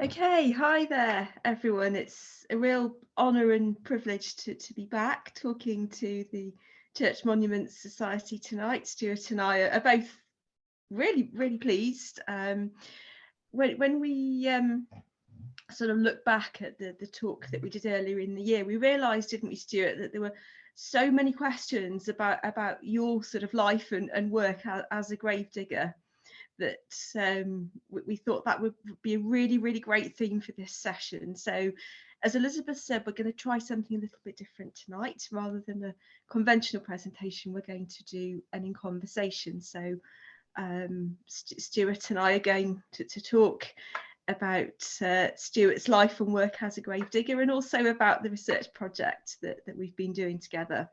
Okay, hi there, everyone. It's a real honour and privilege to be back talking to the Church Monuments Society tonight. Stuart and I are both really pleased. When we sort of look back at the talk that we did earlier in the year, we realised, didn't we, Stuart, that there were so many questions about your sort of life and work as a gravedigger, that we thought that would be a really great theme for this session. So as Elizabeth said, we're going to try something a little bit different tonight. Rather than a conventional presentation, we're going to do an in conversation. So Stuart and I are going to talk about Stuart's life and work as a gravedigger, and also about the research project that we've been doing together.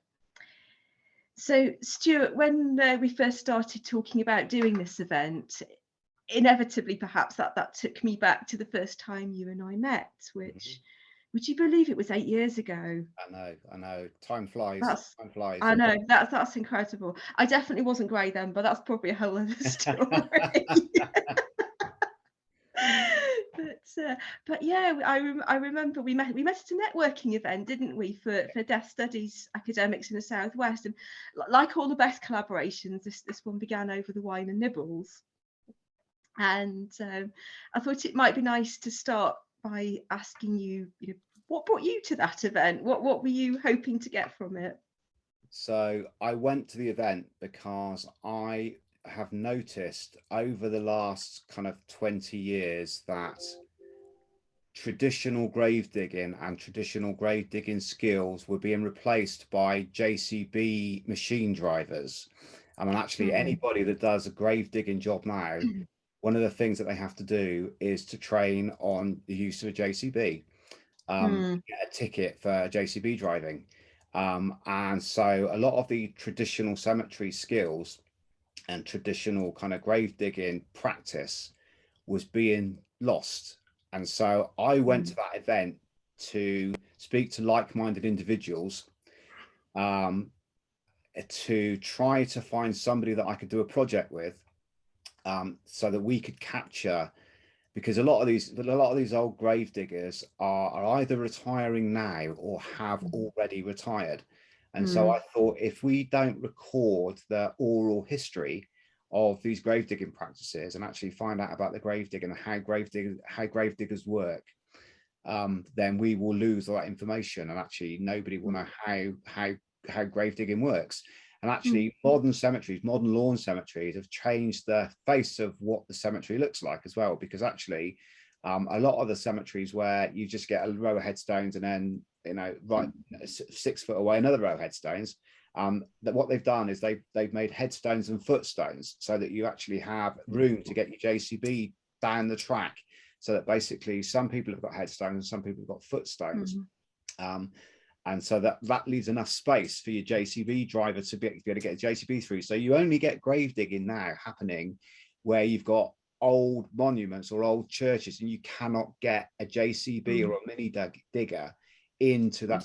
So Stuart, when we first started talking about doing this event, inevitably perhaps that took me back to the first time you and I met, which would you believe it was 8 years ago? I know. Time flies. That's Time flies. I know that's incredible. I definitely wasn't grey then, but that's probably a whole other story. But yeah, I remember we met at a networking event, didn't we, for deaf studies academics in the Southwest, and like all the best collaborations, this one began over the wine and nibbles. And I thought it might be nice to start by asking you, what brought you to that event? What were you hoping to get from it? So I went to the event because I have noticed over the last kind of 20 years that traditional grave digging and traditional grave digging skills were being replaced by JCB machine drivers. I mean, actually, anybody that does a grave digging job now, one of the things that they have to do is to train on the use of a JCB, get a ticket for JCB driving. And so a lot of the traditional cemetery skills and traditional kind of grave digging practice was being lost. And so I went to that event to speak to like-minded individuals, to try to find somebody that I could do a project with, so that we could capture, because a lot of these old grave diggers are either retiring now or have already retired. And so I thought, if we don't record the oral history of these grave digging practices and actually find out about the grave digging and how grave diggers work, then we will lose all that information, and actually nobody will know how grave digging works. And actually modern cemeteries, modern lawn cemeteries, have changed the face of what the cemetery looks like as well, because actually a lot of the cemeteries where you just get a row of headstones and then, right 6 foot away another row of headstones, that what they've done is they've made headstones and footstones so that you actually have room to get your JCB down the track, so that basically some people have got headstones and some people have got footstones. And so that leaves enough space for your JCB driver to be able to get a JCB through. So you only get grave digging now happening where you've got old monuments or old churches, and you cannot get a JCB or a mini digger into that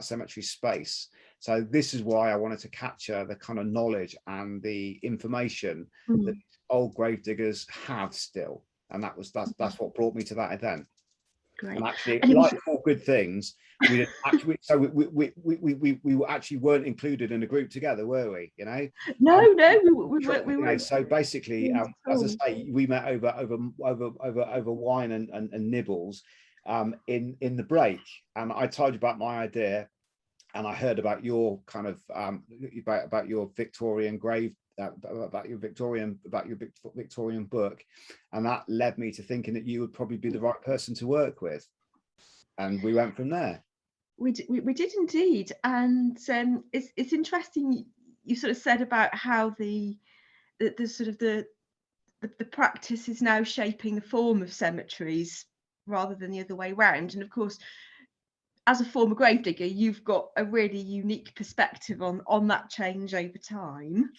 cemetery space. So this is why I wanted to capture the kind of knowledge and the information that old grave diggers have still, and that's what brought me to that event. Great. And actually, like all good things, we actually weren't included in a group together, were we? No, we weren't. So basically, as I say, we met over wine and nibbles in the break, and I told you about my idea, and I heard about your kind of about your Victorian grave, about your Victorian book, and that led me to thinking that you would probably be the right person to work with, and we went from there. We did indeed, and it's interesting you sort of said about how the sort of the practice is now shaping the form of cemeteries rather than the other way around. And of course, as a former gravedigger, you've got a really unique perspective on that change over time.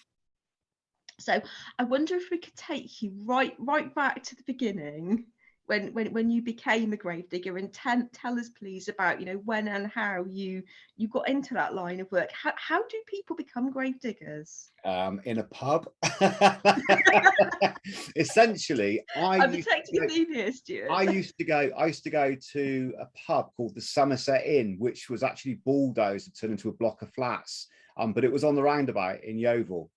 So I wonder if we could take you right back to the beginning, when you became a gravedigger, and tell us please about, you know, when and how you got into that line of work. How do people become gravediggers? In a pub. Essentially, I'm detecting a theme here, Stuart. I used to go to a pub called the Somerset Inn, which was actually bulldozed and turned into a block of flats. But it was on the roundabout in Yeovil.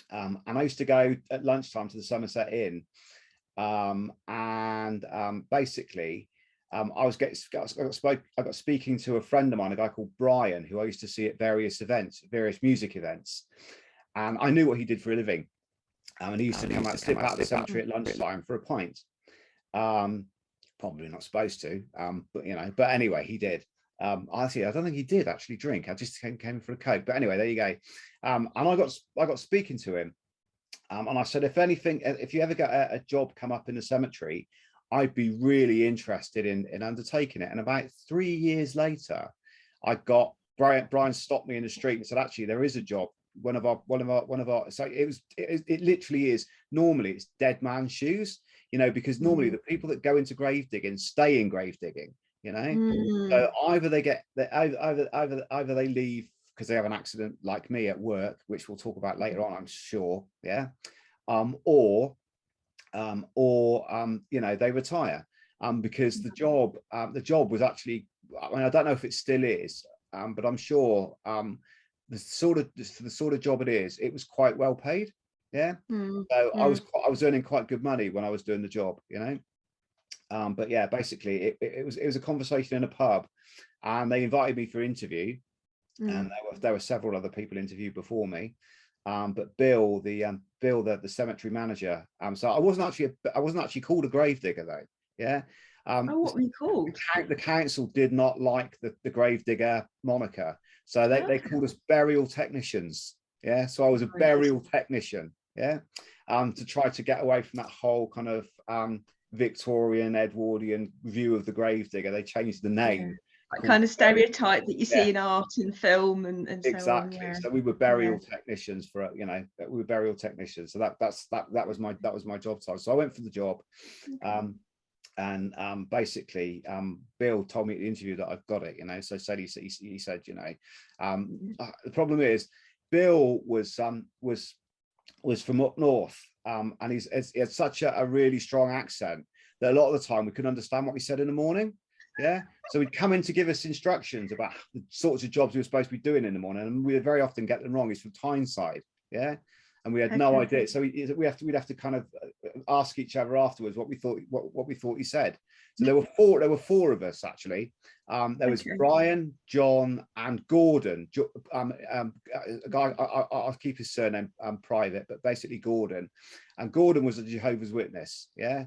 And I used to go at lunchtime to the Somerset Inn. Basically, I got speaking to a friend of mine, a guy called Brian, who I used to see at various music events, and I knew what he did for a living. And he used to come out, slip out the cemetery at lunchtime for a pint. Probably not supposed to, but you know. But anyway, he did. I don't think he did actually drink. I just came for a coke. But anyway, there you go. And I got speaking to him. And I said, if you ever get a job come up in the cemetery, I'd be really interested in undertaking it. And about 3 years later, I got Brian stopped me in the street and said, actually, there is a job. One of our. So it literally is. Normally, it's dead man's shoes, you know, because normally the people that go into grave digging stay in grave digging, you know. So either they leave because they have an accident like me at work, which we'll talk about later on, I'm sure, yeah, or you know, they retire, because the job was actually, I mean, I don't know if it still is, but I'm sure the sort of job it was quite well paid, yeah. So I was earning quite good money when I was doing the job, you know. But yeah, basically it was a conversation in a pub, and they invited me for an interview. And there were several other people interviewed before me, but Bill, the cemetery manager. So I wasn't actually called a gravedigger though. Yeah. What were you called? The council did not like the gravedigger moniker, so they called us burial technicians. Yeah. So I was a burial technician. Yeah. To try to get away from that whole kind of Victorian Edwardian view of the gravedigger, they changed the name. Kind of stereotype that you see in art and film and exactly. So on, so we were burial technicians for, you know, we were burial technicians. So that was my job title. So I went for the job. Basically Bill told me at the interview that I've got it, you know. So he said, you know, the problem is Bill was from up north, and he had such a really strong accent that a lot of the time we couldn't understand what he said in the morning. Yeah, so he'd come in to give us instructions about the sorts of jobs we were supposed to be doing in the morning, and we would very often get them wrong. He's from Tyneside, yeah, and we had no idea. So we'd have to kind of ask each other afterwards what we thought he said. So there were four of us actually. There was Brian, John, and Gordon. A guy, I'll keep his surname private, but basically Gordon. And Gordon was a Jehovah's Witness, yeah.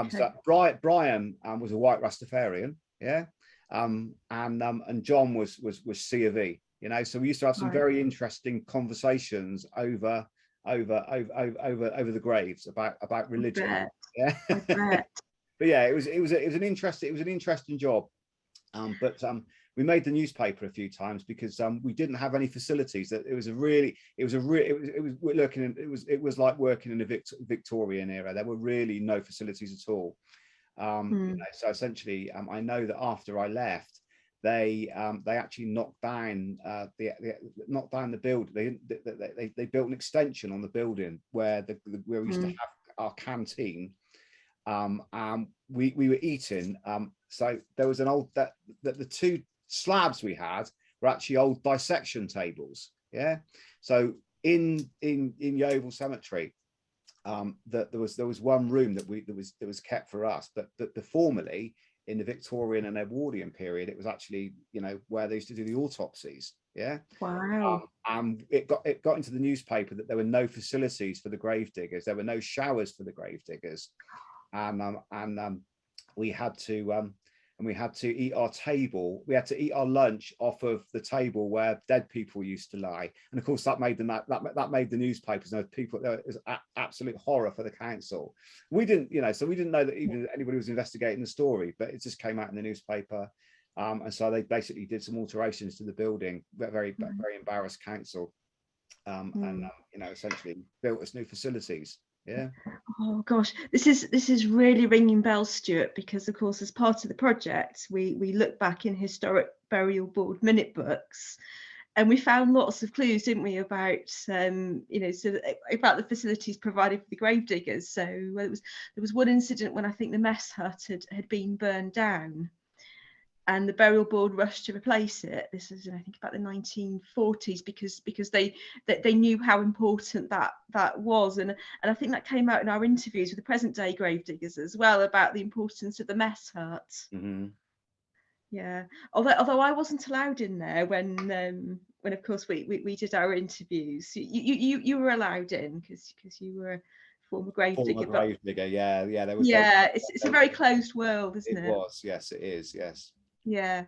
So Brian was a white Rastafarian, yeah, and John was C of E, you know. So we used to have some very interesting conversations over the graves about religion, yeah. But yeah, it was an interesting job, but we made the newspaper a few times because we didn't have any facilities. That it was like working in a Victorian era. There were really no facilities at all. You know, so essentially, I know that after I left, they actually knocked down the building. They built an extension on the building where we used to have our canteen. We were eating. So there was an old the two slabs we had were actually old dissection tables. Yeah. So in Yeovil Cemetery, that there was one room that was kept for us, but formerly in the Victorian and Edwardian period, it was actually, you know, where they used to do the autopsies. Yeah. Wow. It got into the newspaper that there were no facilities for the grave diggers. There were no showers for the grave diggers, and we had to eat our table. We had to eat our lunch off of the table where dead people used to lie, and of course that made the newspapers. And there was absolute horror for the council. We didn't, you know, so we didn't know that even anybody was investigating the story, but it just came out in the newspaper, and so they basically did some alterations to the building. Very embarrassed council, and you know, essentially built us new facilities. Yeah. Oh gosh, this is really ringing bells, Stuart, because of course, as part of the project, we look back in historic burial board minute books, and we found lots of clues, didn't we, about about the facilities provided for the gravediggers. So there was one incident when I think the mess hut had been burned down, and the burial board rushed to replace it. This is, I think, about the 1940s, because they knew how important that was, and I think that came out in our interviews with the present day gravediggers as well, about the importance of the mess hut. Mm-hmm. Yeah, although I wasn't allowed in there when of course we did our interviews. You were allowed in because you were a former gravedigger. Gravedigger, yeah, there was. Yeah, it's a very closed world, isn't it? It was, yes, it is, yes. Yeah.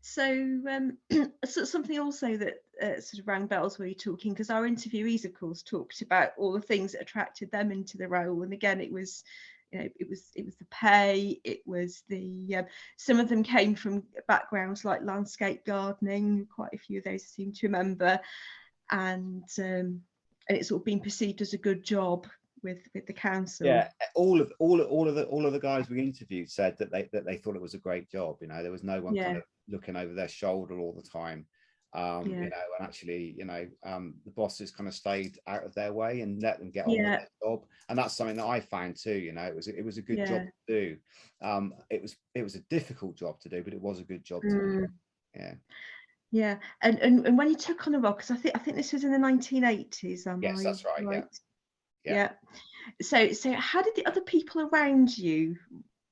So, so something also that sort of rang bells while you're talking, because our interviewees, of course, talked about all the things that attracted them into the role, and again, it was the pay, it was the some of them came from backgrounds like landscape gardening, quite a few of those I seem to remember, and it's sort of been perceived as a good job with the council. Yeah, all of the guys we interviewed said that they thought it was a great job. There was no one kind of looking over their shoulder all the time. And actually, the bosses kind of stayed out of their way and let them get on with their job. And that's something that I found too. It was a good job to do. It was a difficult job to do, but it was a good job to do. Yeah, and when you took on a role, because I think this was in the 1980s. Yes, that's right. Yeah. So how did the other people around you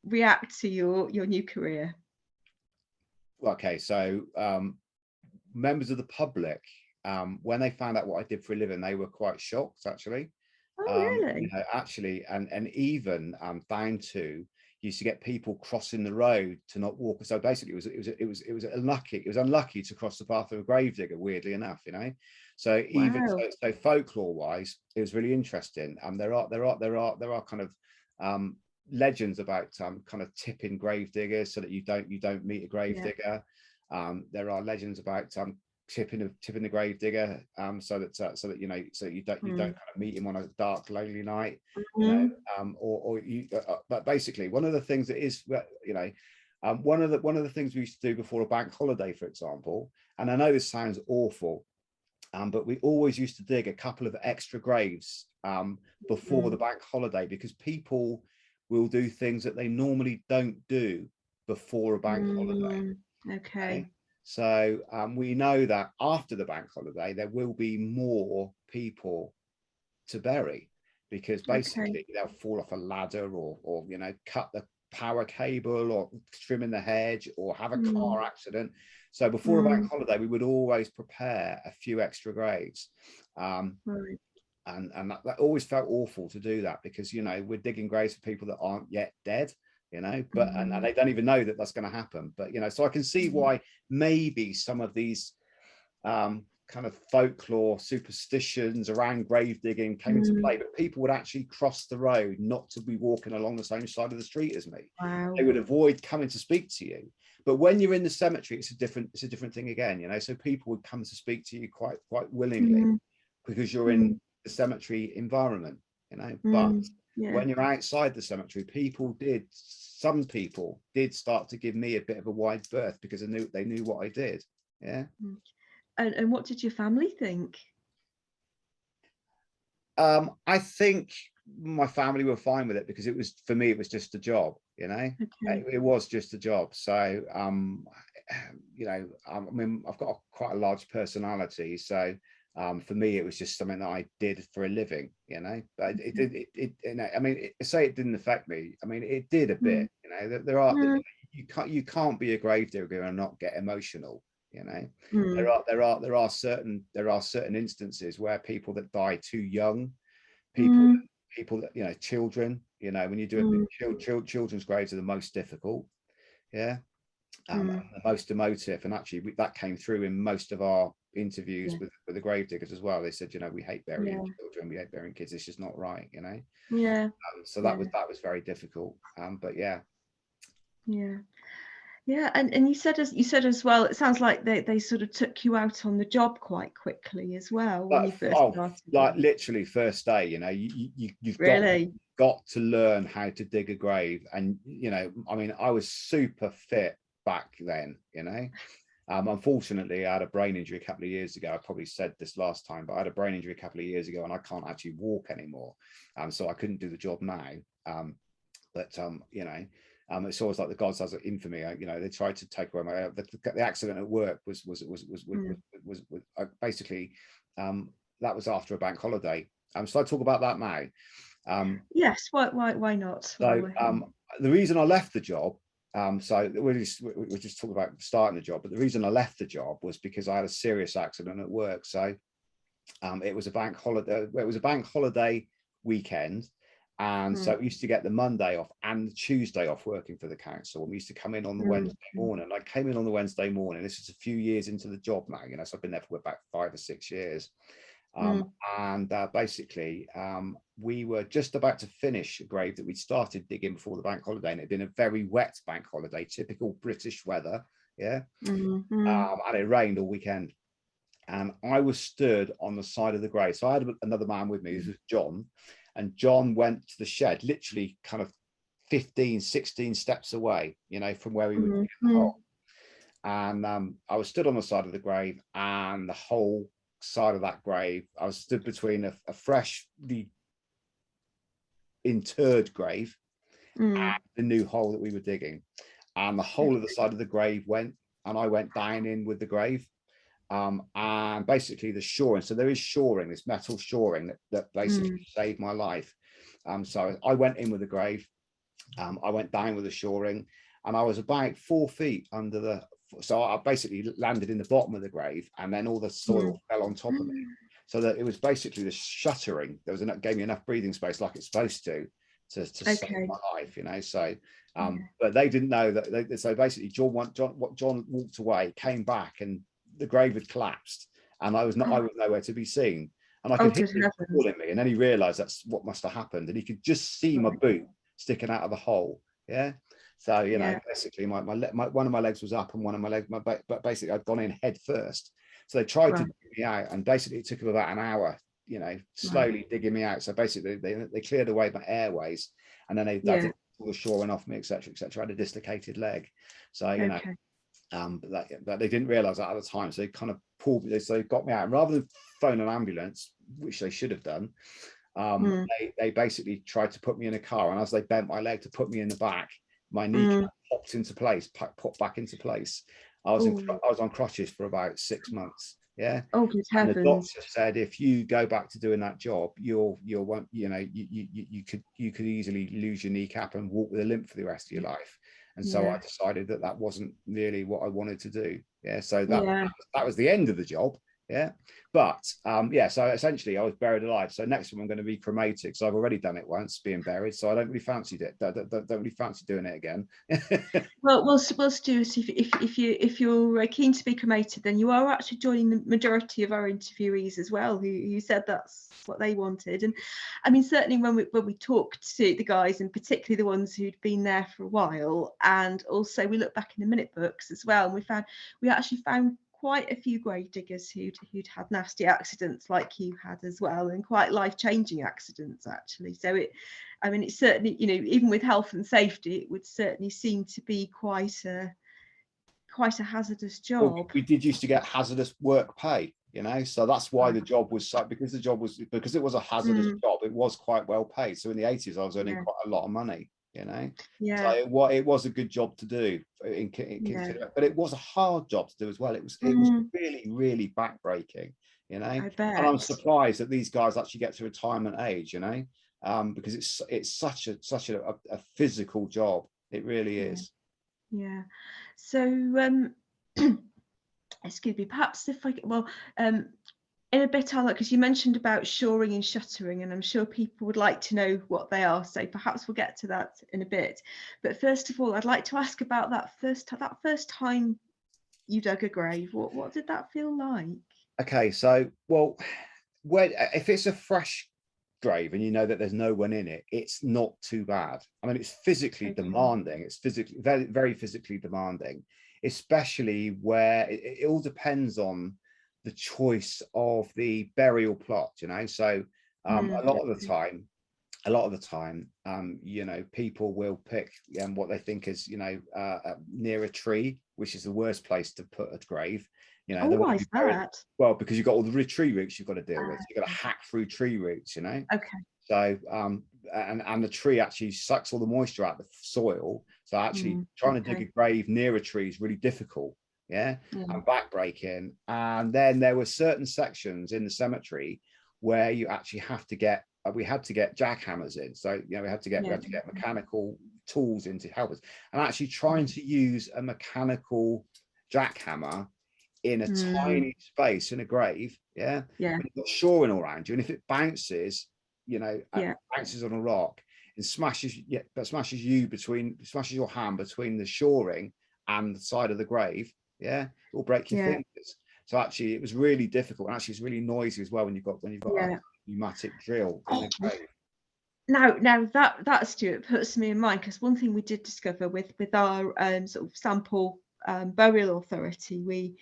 react to your new career? Okay, so members of the public, when they found out what I did for a living, they were quite shocked, actually. Oh, really? Actually, and even down to, used to get people crossing the road to not walk. So basically, it was unlucky to cross the path of a gravedigger. Weirdly enough, So even so folklore wise, it was really interesting. There are kind of legends about kind of tipping gravediggers so that you don't meet a gravedigger. There are legends about tipping the gravedigger so that you don't kind of meet him on a dark, lonely night. But basically, one of the things that is one of the things we used to do before a bank holiday, for example, and I know this sounds awful, but we always used to dig a couple of extra graves before the bank holiday, because people will do things that they normally don't do before a bank holiday. Okay. So we know that after the bank holiday, there will be more people to bury, because basically they'll fall off a ladder or cut the power cable or trim in the hedge or have a car accident. So before a bank holiday, we would always prepare a few extra graves. And that always felt awful to do that, because we're digging graves for people that aren't yet dead, but and they don't even know that that's going to happen. But so I can see why maybe some of these kind of folklore superstitions around grave digging came into play, but people would actually cross the road not to be walking along the same side of the street as me. They would avoid coming to speak to you. But when you're in the cemetery, it's a different thing again, so people would come to speak to you quite willingly, because you're in the cemetery environment, but when you're outside the cemetery, some people did start to give me a bit of a wide berth, because they knew what I did. And what did your family think? I think my family were fine with it, because for me it was just a job. It was just a job. So I mean, I've got quite a large personality, so for me it was just something that I did for a living. But I mean, say it didn't affect me. I mean, it did a bit. There are you can't be a gravedigger and not get emotional. There are certain instances where people that die too young, people that children, when you do children's graves are the most difficult, and the most emotive, and actually that came through in most of our interviews with the gravediggers as well. They said, we hate burying children, we hate burying kids, it's just not right. So that was very difficult. But Yeah, and you said as well, it sounds like they sort of took you out on the job quite quickly as well when Like, you first oh, started like there. literally first day, you know, you've Really? got to learn how to dig a grave. And, you know, I mean, I was super fit back then, you know. Unfortunately, I had a brain injury a couple of years ago. I probably said this last time, but I had a brain injury a couple of years ago and I can't actually walk anymore. So I couldn't do the job now. But you know, it's always like the gods has infamy. You know, they tried to take away my the accident at work was basically that was after a bank holiday. So I talk about that now. Yes, why not? While So we're here. the reason I left the job, so we're just talking about starting the job, but the reason I left the job was because I had a serious accident at work. So it was a bank holiday. It was a bank holiday weekend, and so we used to get the Monday off and the Tuesday off working for the council. And we used to come in on the Wednesday morning. I came in on the Wednesday morning. This is a few years into the job now, you know, so I've been there for about 5 or 6 years. And basically, we were just about to finish a grave that we'd started digging before the bank holiday, and it had been a very wet bank holiday, typical British weather, yeah. And it rained all weekend. And I was stood on the side of the grave. So I had another man with me, this was John, and John went to the shed, literally kind of 15, 16 steps away, you know, from where we would dig the hole. And I was stood on the side of the grave, and the whole side of that grave, I was stood between a freshly interred grave and the new hole that we were digging. And the whole of the side of the grave went, and I went down in with the grave. And basically the shoring, so there is shoring, this metal shoring that basically saved my life. So I went in with the grave, I went down with the shoring, and I was about 4 feet under the, so I basically landed in the bottom of the grave, and then all the soil fell on top of me. So that it was basically the shuttering. There was enough, gave me enough breathing space, like it's supposed to save my life, you know. So, but they didn't know that. So basically, John walked away, came back, and the grave had collapsed, and I was nowhere to be seen. And I could hear him calling me, and then he realised that's what must have happened, and he could just see my boot sticking out of the hole. Yeah. So you know, basically, my one of my legs was up, and one of my legs, but basically, I'd gone in head first. So they tried to dig me out, and basically, it took them about an hour, you know, slowly digging me out. So basically, they cleared away my airways, and then they did all the shoring off me, etc., etc. I had a dislocated leg, so you know. But they didn't realize that at the time, so they kind of pulled me, so they got me out, and rather than phone an ambulance, which they should have done, they basically tried to put me in a car, and as they bent my leg to put me in the back, my knee popped into place, popped back into place. I was on crutches for about 6 months. Yeah. Oh, good and heavens. the doctor said, if you go back to doing that job, you know, you could easily lose your kneecap and walk with a limp for the rest of your life. And so I decided that wasn't really what I wanted to do. Yeah. So that was the end of the job. Yeah. But so essentially I was buried alive. So next time I'm going to be cremated, because I've already done it once, being buried. So I don't really fancy it. Don't really fancy doing it again. well, Stuart, if you're keen to be cremated, then you are actually joining the majority of our interviewees as well, who said that's what they wanted. And I mean, certainly when we talked to the guys, and particularly the ones who'd been there for a while, and also we looked back in the minute books as well, and we actually found quite a few grave diggers who'd had nasty accidents like you had as well, and quite life-changing accidents actually. So it's certainly, you know, even with health and safety, it would certainly seem to be quite a hazardous job. Well, we did used to get hazardous work pay, you know, so that's why the job was so, because it was a hazardous job, it was quite well paid. So in the 80s I was earning quite a lot of money, you know. So it was a good job to do but it was a hard job to do as well. It was really, really backbreaking, you know. I bet. And I'm surprised that these guys actually get to retirement age, you know, because it's such a physical job. It really is. Yeah. So excuse me, perhaps if I in a bit, I'll, because you mentioned about shoring and shuttering, and I'm sure people would like to know what they are, so perhaps we'll get to that in a bit. But first of all, I'd like to ask about that first time you dug a grave. What did that feel like? Okay, so well, if it's a fresh grave and you know that there's no one in it, it's not too bad. I mean, it's physically demanding. It's physically very, very physically demanding, especially where it all depends on the choice of the burial plot, you know. So a lot of the time, you know, people will pick what they think is, you know, near a tree, which is the worst place to put a grave. You know, why is that? well, because you've got all the tree roots you've got to deal with. You've got to hack through tree roots, you know. Okay. So and the tree actually sucks all the moisture out of the soil. So actually trying to dig a grave near a tree is really difficult. Yeah. And backbreaking. And then there were certain sections in the cemetery where you actually have to get, we had to get jackhammers in. So, you know, we had to get mechanical tools in to help us. And actually trying to use a mechanical jackhammer in a tiny space in a grave, you've got shoring all around you, and if it bounces, you know, bounces on a rock and smashes your hand between the shoring and the side of the grave, it will break your fingers. So actually it was really difficult, and actually it's really noisy as well when you've got a pneumatic drill in a grave. Now that Stuart puts me in mind, because one thing we did discover with our sort of sample burial authority, we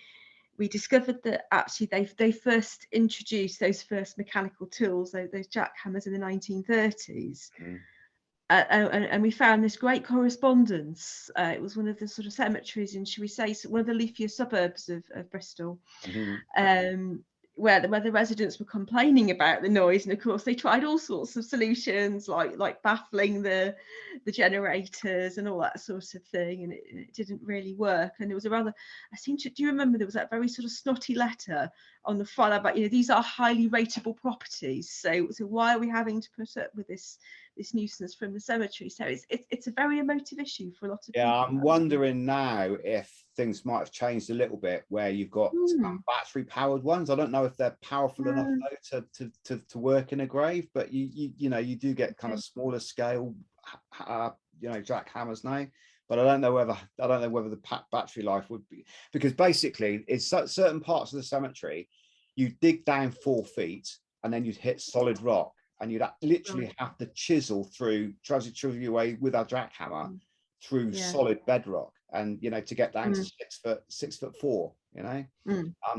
discovered that actually they first introduced those first mechanical tools, those jackhammers, in the 1930s. And we found this great correspondence. It was one of the sort of cemeteries in, should we say, one of the leafier suburbs of Bristol, where the residents were complaining about the noise, and of course they tried all sorts of solutions, like baffling the generators and all that sort of thing, and it didn't really work. And there was a rather, do you remember there was that very sort of snotty letter on the file about, you know, these are highly rateable properties, so why are we having to put up with this nuisance from the cemetery? So it's a very emotive issue for a lot of people. I'm wondering now if things might have changed a little bit, where you've got battery powered ones. I don't know if they're powerful enough though to work in a grave, but you know, you do get kind of smaller scale you know, jackhammers now. But I don't know whether the battery life would be, because basically it's certain parts of the cemetery you dig down 4 feet and then you'd hit solid rock, and you'd literally have to chisel your way with our jackhammer through solid bedrock, and you know, to get down to 6'4", you know.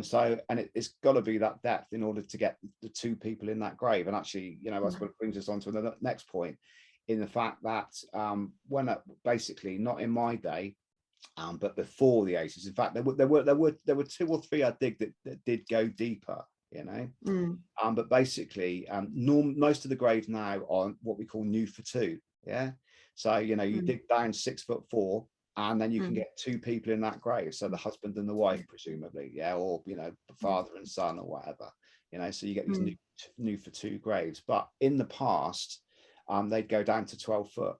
So, and it's got to be that depth in order to get the 2 people in that grave. And actually, you know, that's what brings us on to the next point, in the fact that when basically not in my day, but before the 80s, in fact, there were 2 or 3 I dig that did go deeper, you know. But basically most of the graves now are what we call new for 2. So, you know, you dig down 6'4", and then you can get 2 people in that grave, so the husband and the wife presumably, or, you know, the father and son or whatever, you know. So you get these new for 2 graves. But in the past they'd go down to 12 foot,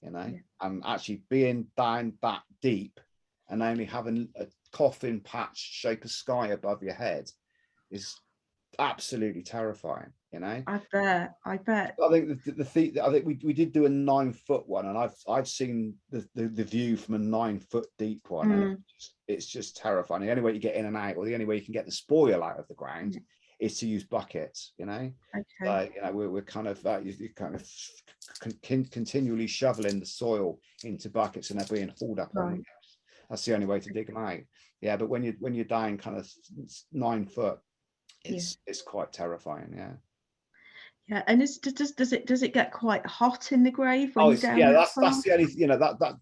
you know. And actually being down that deep and only having a coffin patch shape of sky above your head is absolutely terrifying, you know. I bet. I think I think we did do a 9 foot one, and I've seen the view from a 9 foot deep one, and it's just terrifying. The only way you get in and out, or the only way you can get the spoil out of the ground, is to use buckets, you know. You know, we're kind of continually shoveling the soil into buckets, and they're being hauled up on. That's the only way to dig them out. But when you're dying kind of 9 foot, it's quite terrifying. And does it get quite hot in the grave when you're down? That's the only, you know, that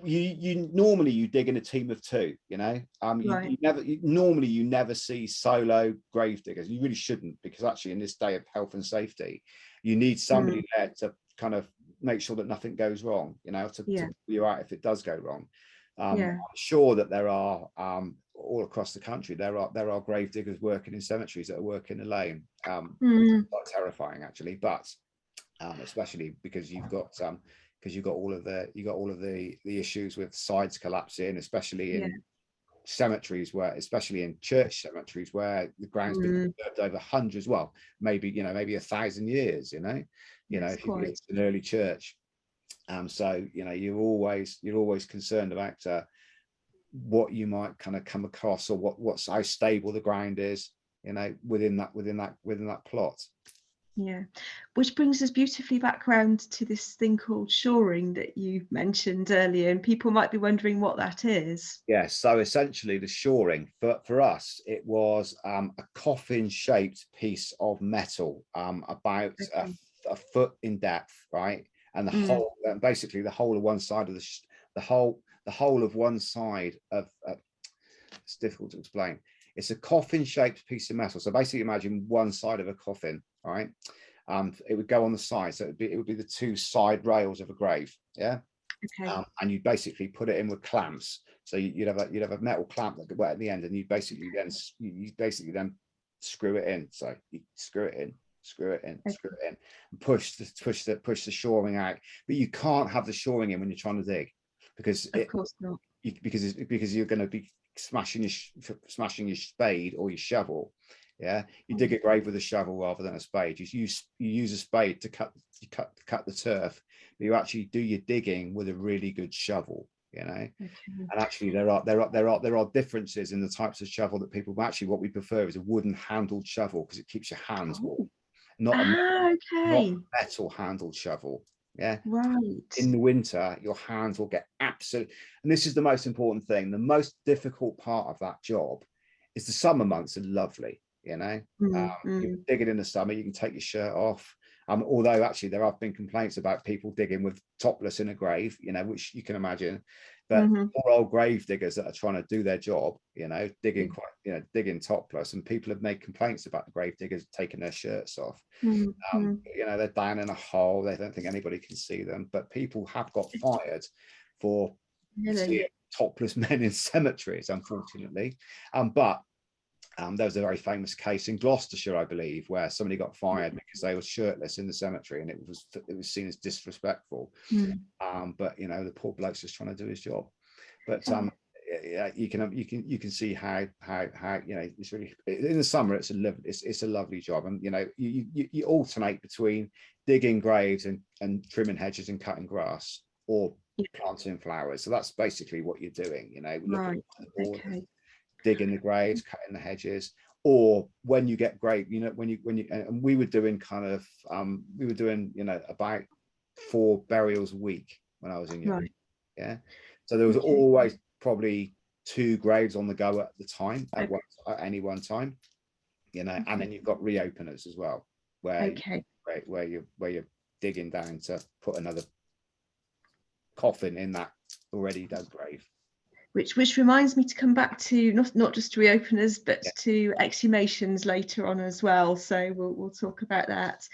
you normally you dig in a team of 2, you know. You never see solo grave diggers. You really shouldn't, because actually in this day of health and safety, you need somebody there to kind of make sure that nothing goes wrong, you know, to pull you out if it does go wrong. I'm sure that there are all across the country there are grave diggers working in cemeteries that are working alone. It's quite terrifying actually, but especially because you've got all of the issues with sides collapsing, especially in cemeteries especially in church cemeteries, where the ground's been disturbed over hundreds, well, maybe 1,000 years, you know, if it's an early church. So, you know, you're always concerned about what you might kind of come across, or what's how stable the ground is, you know, within that plot. Yeah, which brings us beautifully back round to this thing called shoring that you mentioned earlier, and people might be wondering what that is. Yeah, so essentially the shoring for us, it was a coffin shaped piece of metal, about Okay. a foot in depth, right? And the Mm. whole, basically the whole of one side of the whole of one side of, it's difficult to explain. It's a coffin shaped piece of metal. So basically imagine one side of a coffin, right? It would go on the side. So it would be the two side rails of a grave. Yeah. Okay. And you basically put it in with clamps. So you'd have a metal clamp that could wet at the end, and you basically then screw it in. So you screw it in, screw it in, Okay. screw it in, and push the shoring out. But you can't have the shoring in when you're trying to dig, because Of course not. because you're going to be smashing your spade or your shovel. Yeah, you dig a grave with a shovel rather than a spade. You use a spade to cut the turf, but you actually do your digging with a really good shovel. You know, Okay. and actually there are differences in the types of shovel that people actually, what we prefer is a wooden handled shovel, because it keeps your hands warm, Oh. not a not Okay. a metal handled shovel. Yeah, Right. in the winter your hands will get absolute, and this is the most important thing, the most difficult part of that job is the summer months are lovely, you know. Mm, You mm. dig it in the summer, you can take your shirt off, although actually there have been complaints about people digging with topless in a grave, you know, which you can imagine. But Mhm. poor old grave diggers that are trying to do their job, you know, Yeah. digging topless, and people have made complaints about the grave diggers taking their shirts off. Mm, mm. You know, they're down in a hole, they don't think anybody can see them, but people have got fired for seeing Really? topless men in cemeteries, unfortunately. But there was a very famous case in Gloucestershire, I believe, where somebody got fired because they were shirtless in the cemetery, and it was seen as disrespectful. Mm. But you know, the poor bloke's just trying to do his job. But Yeah. yeah, you can see how you know, it's really, in the summer it's a lovely job, and you know, you alternate between digging graves and trimming hedges and cutting grass, or Yeah. planting flowers. So that's basically what you're doing, you know, looking Right. at the borders, Okay. digging the graves, cutting the hedges. Or when you get grave, you know, when you and we were doing you know, about 4 burials a week when I was in young. Right. Yeah, so there was Okay. always probably 2 graves on the go at the time, at Okay. any one time, you know. And Okay. then you've got reopeners as well, where Okay. you're digging down to put another coffin in that already dug grave. Which reminds me to come back to not just reopeners, but Yeah. to exhumations later on as well. So we'll talk about that.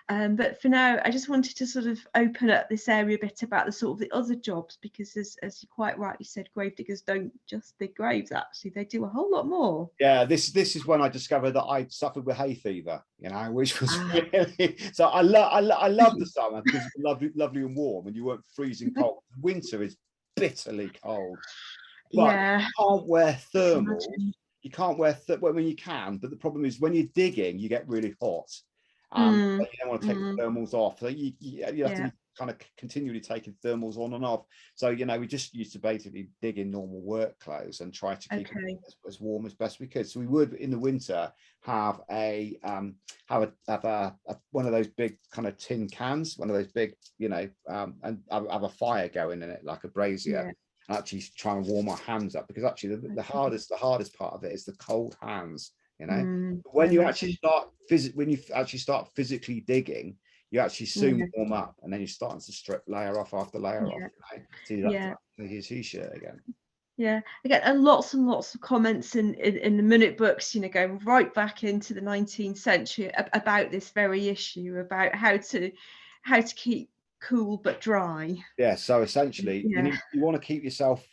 But for now, I just wanted to sort of open up this area a bit about the sort of the other jobs, because as you quite rightly said, gravediggers don't just dig graves. Actually, they do a whole lot more. Yeah, this is when I discovered that I suffered with hay fever, you know, which was Ah. really, so I love the summer because it's lovely and warm, and you weren't freezing cold. Winter is bitterly cold, but Yeah, you can't wear I can thermals. imagine. You can't wear well, I mean, you can, but the problem is when you're digging, you get really hot. Mm, You don't want to take mm, the thermals off. So you have to yeah. be kind of continually taking thermals on and off. So you know, we just used to basically dig in normal work clothes and try to keep it Okay. as warm as best we could. So we would in the winter have one of those big kind of tin cans, one of those big, you know, and have a fire going in it like a brazier. Yeah. Actually try and warm our hands up, because actually the Okay. hardest part of it is the cold hands, you know. I When you actually imagine. start physically digging, you actually soon Yeah. warm up, and then you're starting to strip layer off after layer off, Yeah. you know, so you have to Yeah. put your t-shirt again. Yeah, I get and lots of comments in the minute books, you know, going right back into the 19th century about this very issue, about how to keep cool but dry. Yeah, so essentially Yeah, you want to keep yourself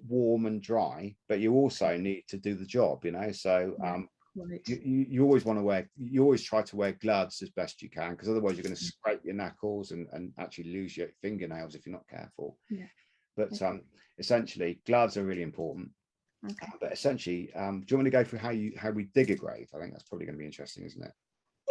warm and dry, but you also need to do the job, you know. So yeah, right. you always try to wear gloves as best you can, because otherwise you're going to scrape your knuckles and actually lose your fingernails if you're not careful. Yeah, But okay, essentially gloves are really important. okay. But essentially, do you want me to go through how we dig a grave? I think that's probably going to be interesting, isn't it?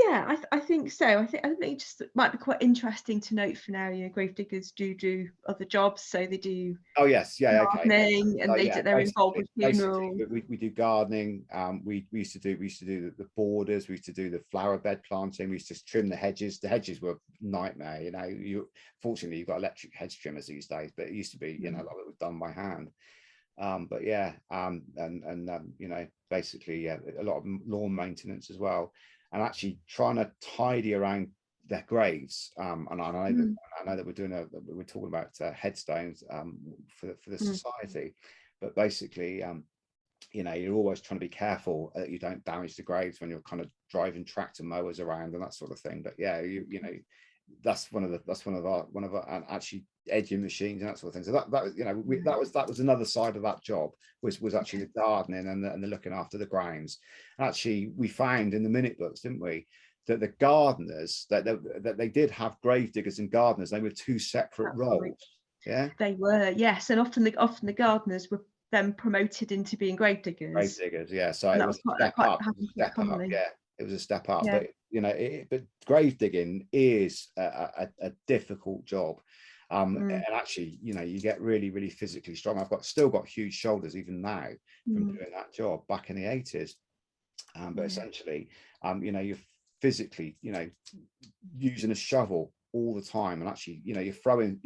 Yeah, I think so. I think just it might be quite interesting to note for now. Gravediggers do other jobs, so they do Oh yes, yeah, okay. gardening, and So yeah, they're involved with basically funerals. we do gardening. We used to do the borders. We used to do the flower bed planting. We used to trim the hedges. The hedges were a nightmare. Fortunately you've got electric hedge trimmers these days, but it used to be, like it was done by hand. But yeah, basically, yeah, a lot of lawn maintenance as well, and actually trying to tidy around their graves. And I know that we're talking about headstones for the society, but basically, you're always trying to be careful that you don't damage the graves when you're kind of driving tractor mowers around and that sort of thing. But yeah, that's one of our and actually edging machines and that sort of thing. So that was, that was another side of that job, was actually the gardening and the looking after the grounds. And actually, we found in the minute books, didn't we, that the gardeners, that they did have gravediggers and gardeners. They were two separate roles. Right. Yeah, they were, yes, and often the gardeners were then promoted into being gravediggers. Gravediggers, yeah. So it was a step up. Yeah, it was a step up. Yeah. But but grave digging is a difficult job. And actually, you get really, really physically strong. I've still got huge shoulders even now from doing that job back in the 80s. But essentially, you're physically, using a shovel all the time, and actually, you're throwing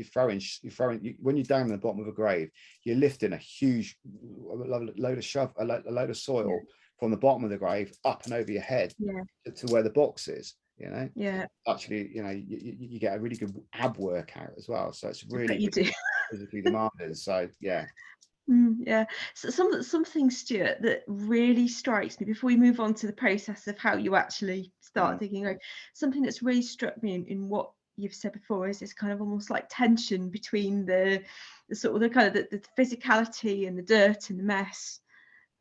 when you're down in the bottom of a grave, you're lifting a huge load of soil from the bottom of the grave up and over your head to where the box is. Actually, you get a really good ab workout as well, so it's really physically demanding. So yeah. So something, Stuart, that really strikes me before we move on to the process of how you actually start digging, something that's really struck me in what you've said before is this kind of almost like tension between the sort of the kind of the physicality and the dirt and the mess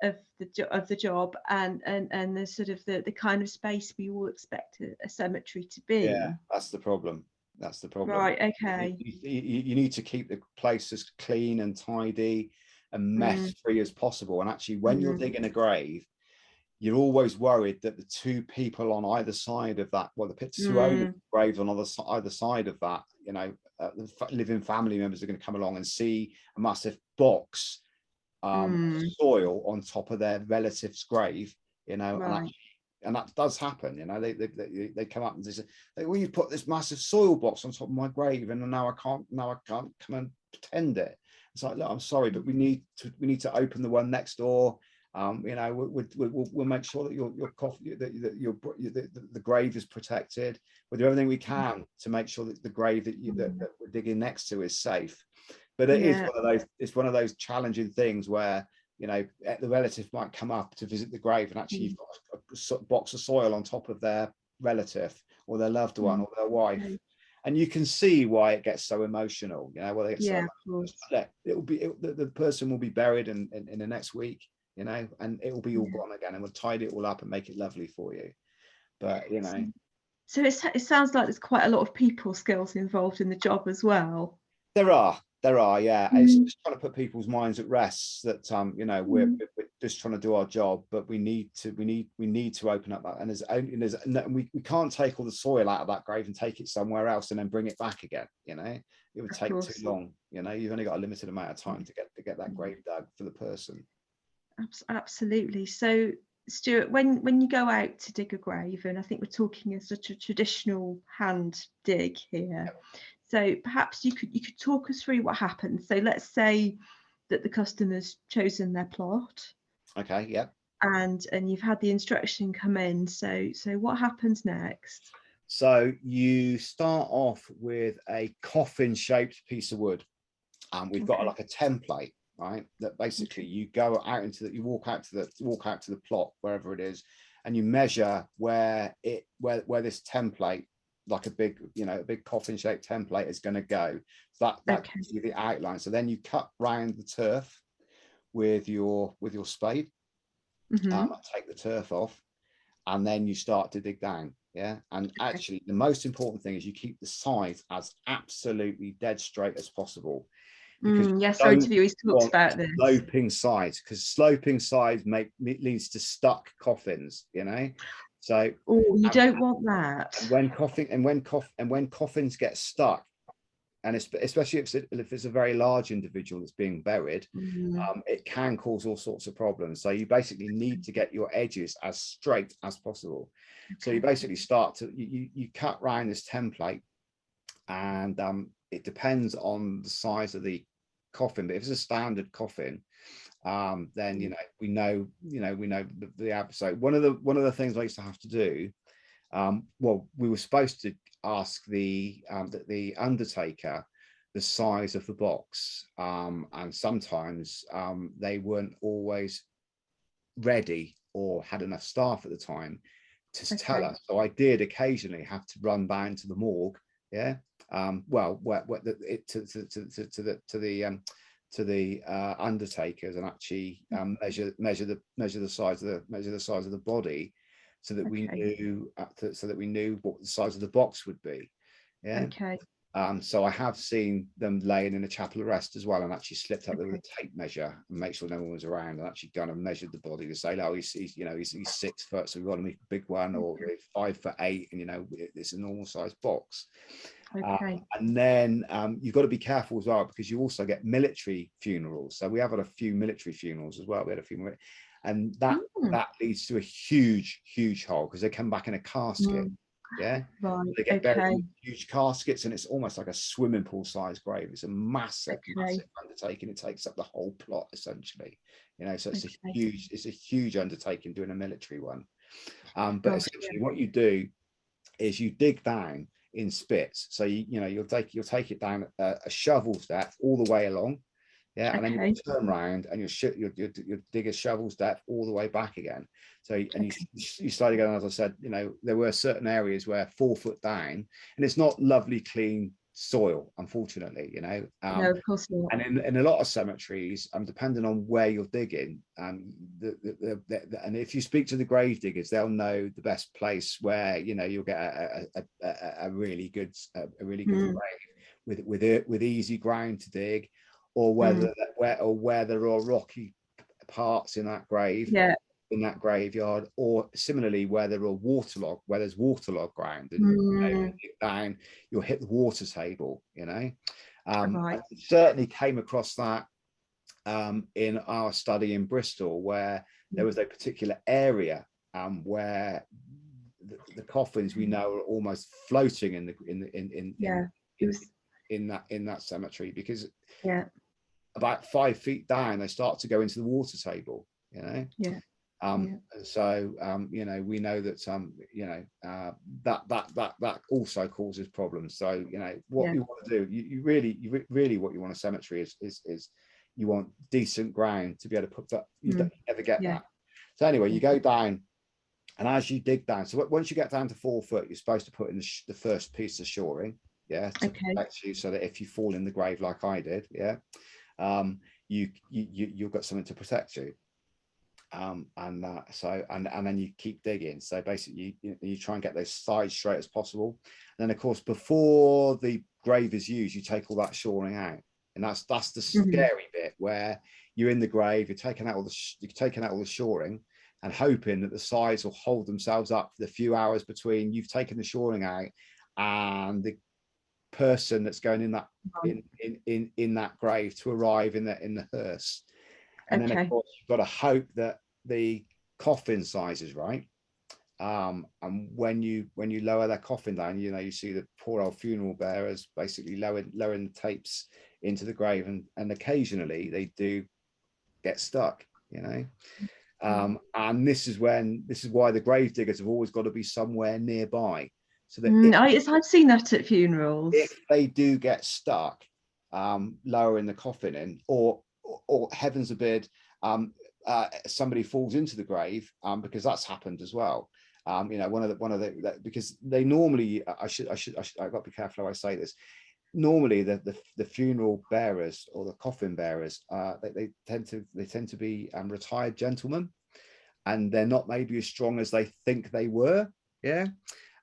of the job and the sort of the kind of space we all expect a cemetery to be. Yeah, that's the problem. Right, okay. You need to keep the place as clean and tidy and mess free as possible. And actually, when you're digging a grave, you're always worried that the two people on either side of that, the two owners graves on either side of that, the living family members are going to come along and see a massive box soil on top of their relative's grave, and that does happen. They come up and they say, well, you put this massive soil box on top of my grave, and now I can't come and tend it. It's like, look, I'm sorry, but we need to open the one next door. We'll make sure that the grave is protected. We'll do everything we can to make sure that the grave that we're digging next to is safe. But it's one of those challenging things where the relative might come up to visit the grave, and actually you've got a box of soil on top of their relative or their loved one or their wife. And you can see why it gets so emotional. They get so emotional. The person will be buried in the next week, and it will be all gone again, and we'll tidy it all up and make it lovely for you. But so it sounds like there's quite a lot of people skills involved in the job as well. There are, yeah. It's just trying to put people's minds at rest that we're just trying to do our job, but we need to open up that, and we can't take all the soil out of that grave and take it somewhere else and then bring it back again. It would take too long. You've only got a limited amount of time to get that grave dug for the person. Absolutely. So Stuart, when you go out to dig a grave, and I think we're talking as such a traditional hand dig here. So perhaps you could talk us through what happens. So let's say that the customer's chosen their plot. Okay, yeah. And you've had the instruction come in. So what happens next? So you start off with a coffin-shaped piece of wood. We've got like a template, right? That basically you go out you walk out to the plot, wherever it is, and you measure where this template, like a big coffin-shaped template, is going to go. So that gives you the outline. So then you cut round the turf with your spade, take the turf off, and then you start to dig down. And actually, the most important thing is you keep the sides as absolutely dead straight as possible. Yes, sorry to be always talks about this. Sloping sides, because sloping sides leads to stuck coffins. So, oh, you don't want that. and when coffins get stuck, and especially if it's a very large individual that's being buried, it can cause all sorts of problems. So you basically need to get your edges as straight as possible. So you basically start to you cut round this template, and it depends on the size of the coffin. But if it's a standard coffin, then we know the average. So one of the things I used to have to do, well, we were supposed to ask the undertaker the size of the box, and sometimes they weren't always ready or had enough staff at the time to tell us. So I did occasionally have to run down to the morgue, to the undertakers, and actually measure the size of the body, so that we knew what the size of the box would be. So I have seen them laying in a chapel of rest as well, and actually slipped up there with a tape measure and make sure no one was around, and actually kind of measured the body to say, oh, he's 6 foot, so we've got to make a big one, or 5'8", and it's a normal size box. And then you've got to be careful as well, because you also get military funerals. So we have had a few military funerals as well. We had a few, and that leads to a huge hole, because they come back in a casket. They get buried in huge caskets, and it's almost like a swimming pool sized grave. It's a massive undertaking. It takes up the whole plot essentially, so it's a huge undertaking doing a military one. But essentially what you do is you dig down in spits. So you'll take it down a shovel's depth all the way along, and then you turn around and you dig a shovel's depth all the way back again. So you slowly go, as I said, there were certain areas where 4 foot down, and it's not lovely clean soil, unfortunately. No, of course not. And in a lot of cemeteries, depending on where you're digging, and if you speak to the grave diggers, they'll know the best place where you'll get a really good grave with easy ground to dig, or where there are rocky parts in that grave, in that graveyard, or similarly where there's waterlogged ground, and you dig down, you'll hit the water table. I certainly came across that in our study in Bristol, where there was a particular area where the coffins we know are almost floating in that cemetery, because about 5 feet down they start to go into the water table. So we know that that also causes problems. So what you want to do, you really what you want a cemetery is you want decent ground to be able to put that. You don't ever get that. So anyway, you go down, and as you dig down, so once you get down to 4 foot, you're supposed to put in the first piece of shoring, to protect you, so that if you fall in the grave like I did, you've got something to protect you. And then you keep digging. So basically you try and get those sides straight as possible. And then of course, before the grave is used, you take all that shoring out, and that's the scary bit, where you're in the grave, you're taking out all the shoring, and hoping that the sides will hold themselves up for the few hours between you've taken the shoring out and the person that's going in that in that grave to arrive in the hearse. And then of course you've got to hope that the coffin size is right. And when you lower that coffin down, you see the poor old funeral bearers basically lowering the tapes into the grave, and occasionally they do get stuck. And this is why the grave diggers have always got to be somewhere nearby, so that I've seen that at funerals. If they do get stuck, lowering the coffin in, or heavens forbid, somebody falls into the grave, because that's happened as well. Because they normally, I've got to be careful how I say this. Normally, the funeral bearers or the coffin bearers, they tend to be retired gentlemen, and they're not maybe as strong as they think they were.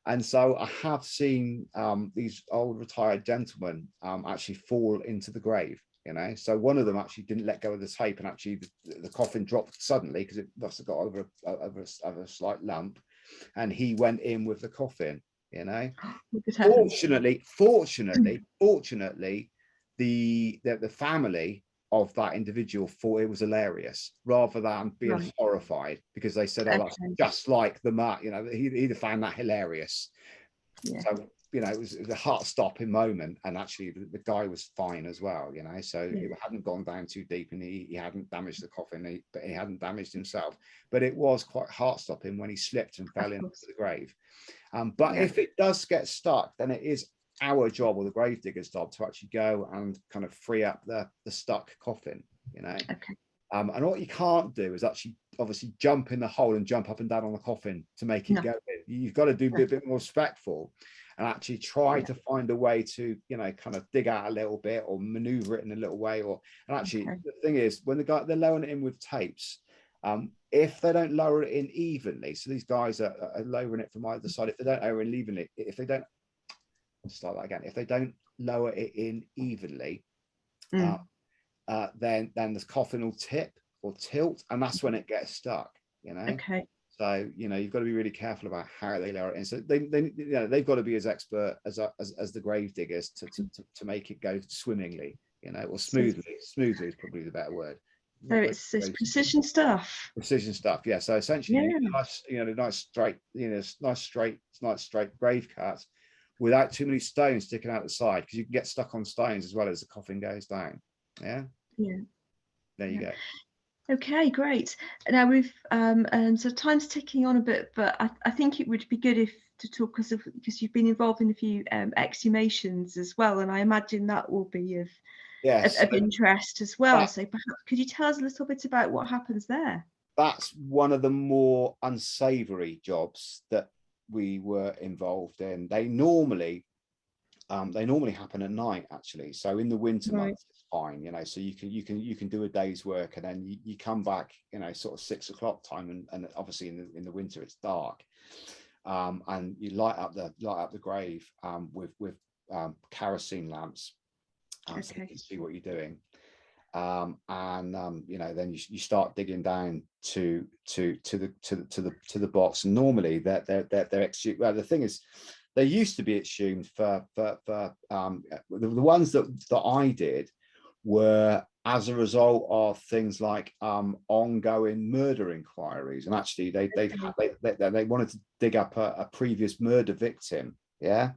And so I have seen these old retired gentlemen actually fall into the grave, you know. So one of them actually didn't let go of the tape, and actually the coffin dropped suddenly because it must have got over a slight lump, and he went in with the coffin, you know. Fortunately, the family of that individual thought it was hilarious rather than being horrified, because they said, oh, that's just like the mark, you know, he'd have found that hilarious. So, you know, it was a heart-stopping moment, and actually the guy was fine as well, you know, so it hadn't gone down too deep, and he hadn't damaged the coffin, but he hadn't damaged himself. But it was quite heart-stopping when he slipped and fell into the grave. But if it does get stuck, then it is our job, or the gravedigger's job, to actually go and kind of free up the stuck coffin, you know. And what you can't do is actually obviously jump in the hole and jump up and down on the coffin to make it go. You've got to do a bit more respectful and actually try to find a way to, you know, kind of dig out a little bit or maneuver it in a little way. And actually the thing is, when they're lowering it in with tapes, if they don't lower it in evenly, so these guys are lowering it from either side, if they don't lower it evenly, if they don't lower it in evenly, then the coffin will tip or tilt, and that's when it gets stuck, you know. So, you know, you've got to be really careful about how they lower it in. So they've got to be as expert as the grave diggers to make it go swimmingly, you know, or smoothly. Smoothly is probably the better word. So it's precision stuff. Precision stuff, yeah. So essentially, nice straight grave cuts without too many stones sticking out the side, because you can get stuck on stones as well as the coffin goes down. There you go. Okay, great. Now we've so time's ticking on a bit, but I think it would be good to talk, because you've been involved in a few exhumations as well, and I imagine that will be of interest as well. So perhaps could you tell us a little bit about what happens there? That's one of the more unsavory jobs that we were involved in. They normally happen at night, actually. So in the winter months, it's fine, you know. So you can do a day's work, and then you come back, you know, sort of 6 o'clock time, and obviously in the winter it's dark, and you light up the grave with kerosene lamps, so you can see what you're doing. You know, then you start digging down to the box. And normally they're exhumed. Well, the thing is, they used to be exhumed for the ones that I did were as a result of things like ongoing murder inquiries, and actually they wanted to dig up a previous murder victim, to